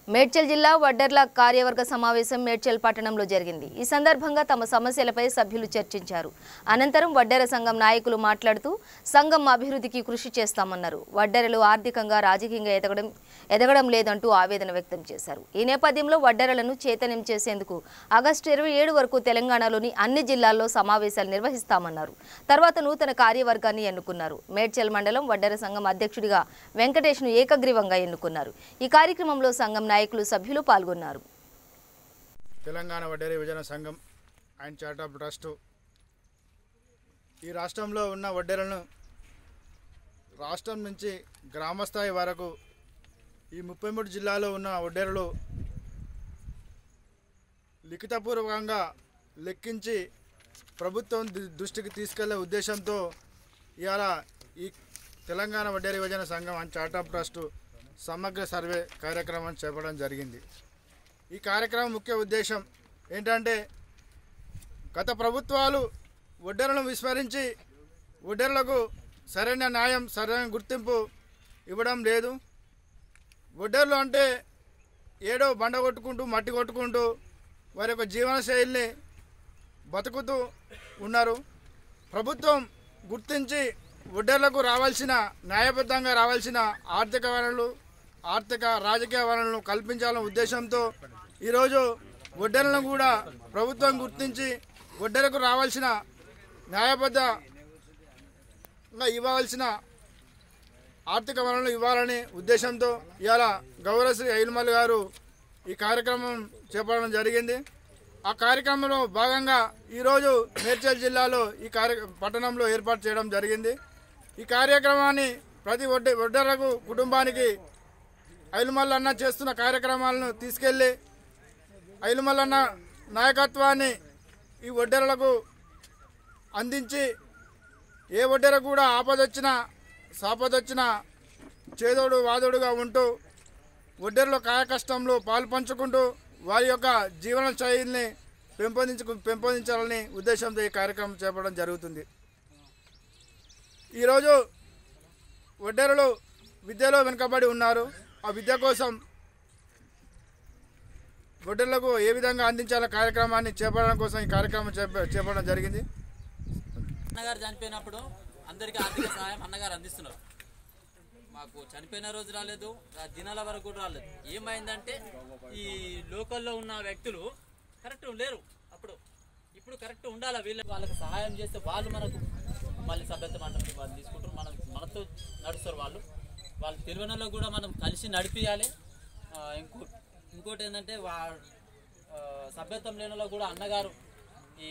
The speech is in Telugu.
మేడ్చల్ జిల్లా వడ్డర్ల కార్యవర్గ సమావేశం మేడ్చల్ పట్టణంలో జరిగింది। ఈ సందర్భంగా తమ సమస్యలపై సభ్యులు చర్చించారు। అనంతరం వడ్డెర సంఘం నాయకులు మాట్లాడుతూ సంఘం అభివృద్ధికి కృషి చేస్తామన్నారు। వడ్డెరలు ఆర్థికంగా రాజకీయంగా ఎదగడం లేదంటూ ఆవేదన వ్యక్తం చేశారు। ఈ నేపథ్యంలో వడ్డెరలను చైతన్యం చేసేందుకు ఆగస్టు 27 వరకు తెలంగాణలోని అన్ని జిల్లాల్లో సమావేశాలు నిర్వహిస్తామన్నారు। తర్వాత నూతన కార్యవర్గాన్ని ఎన్నుకున్నారు। మేడ్చల్ మండలం వడ్డెర సంఘం అధ్యక్షుడిగా వెంకటేష్ను ఏకగ్రీవంగా ఎన్నుకున్నారు। ఈ కార్యక్రమంలో సంఘం నాయకులు సభ్యులు పాల్గొన్నారు। తెలంగాణ వడ్డెర విభజన సంఘం అండ్ చారిటబుల్ ట్రస్ట్ ఈ రాష్ట్రంలో ఉన్న వడ్డెరలను రాష్ట్రం నుంచి గ్రామస్థాయి వరకు ఈ 33 జిల్లాలో ఉన్న వడ్డెరలు లిఖితపూర్వకంగా లెక్కించి ప్రభుత్వం దృష్టికి తీసుకెళ్లే ఉద్దేశంతో ఇవాళ ఈ తెలంగాణ వడ్డెర విభజన సంఘం అండ్ చారిటబుల్ ట్రస్ట్ సమగ్ర సర్వే కార్యక్రమం చేపట్టడం జరిగింది। ఈ కార్యక్రమం ముఖ్య ఉద్దేశం ఏంటంటే గత ప్రభుత్వాలు వడ్డెరలను విస్మరించి వడ్డెరలకు సరైన న్యాయం సరైన గుర్తింపు ఇవ్వడం లేదు। వడ్డెరలు అంటే ఏడో బండ కొట్టుకుంటూ మట్టి కొట్టుకుంటూ వారి యొక్క జీవన శైలిని బతుకుతూ ఉన్నారు। ప్రభుత్వం గుర్తించి వడ్డెరలకు రావాల్సిన న్యాయబద్ధంగా రావాల్సిన ఆర్థిక వనరులు రాజకీయ వనరులను కల్పించాలనే ఉద్దేశంతో ఈరోజు వడ్డెరలను కూడా ప్రభుత్వం గుర్తించి వడ్డెరకు రావాల్సిన న్యాయబద్ధంగా ఇవ్వాల్సిన ఆర్థిక వనరులు ఇవ్వాలని ఉద్దేశంతో ఇవాళ గౌరవశ్రీ ఐలుమల్లి గారు ఈ కార్యక్రమం చేపట్టడం జరిగింది। ఆ కార్యక్రమంలో భాగంగా ఈరోజు మేడ్చల్ జిల్లాలో ఈ పట్టణంలో ఏర్పాటు చేయడం జరిగింది। ఈ కార్యక్రమాన్ని ప్రతి వడ్డెరకు కుటుంబానికి ఐలుమల్లన్న చేస్తున్న కార్యక్రమాలను తీసుకెళ్లి ఐలుమల్లన్న నాయకత్వాన్ని ఈ వడ్డెరలకు అందించి ఏ వడ్డెర కూడా ఆపదొచ్చినా సాపదొచ్చినా చేదోడు వాదోడుగా ఉంటూ వడ్డెరలో కాయకష్టంలో పాలు పంచుకుంటూ వారి యొక్క జీవన శైలిని పెంపొందించాలని ఉద్దేశంతో ఈ కార్యక్రమం చేపట్టడం జరుగుతుంది। ఈరోజు వడ్డెరలు విద్యలో వెనుకబడి ఉన్నారు। ఆ విద్య కోసం వడ్డెరలకు ఏ విధంగా అందించాల కార్యక్రమాన్ని చేపట్టడం కోసం ఈ కార్యక్రమం చేపట్టడం జరిగింది। అన్నగారు చనిపోయినప్పుడు అందరికీ ఆర్థిక సహాయం అన్నగారు అందిస్తున్నారు। మాకు చనిపోయిన రోజు రాలేదు, దినాల వరకు కూడా రాలేదు। ఏమైందంటే ఈ లోకల్లో ఉన్న వ్యక్తులు కరెక్ట్ లేరు అప్పుడు, ఇప్పుడు కరెక్ట్ ఉండాలి। వాళ్ళకి సహాయం చేస్తే వాళ్ళు మనకు మళ్ళీ సభ్యత మండలికి వాళ్ళు తీసుకుంటారు, మనతో నడుస్తారు। వాళ్ళు తెలివనలో కూడా మనం కలిసి నడిపియాలి। ఇంకోటి ఏంటంటే సభ్యత్వం లేనిలో కూడా అన్నగారు ఈ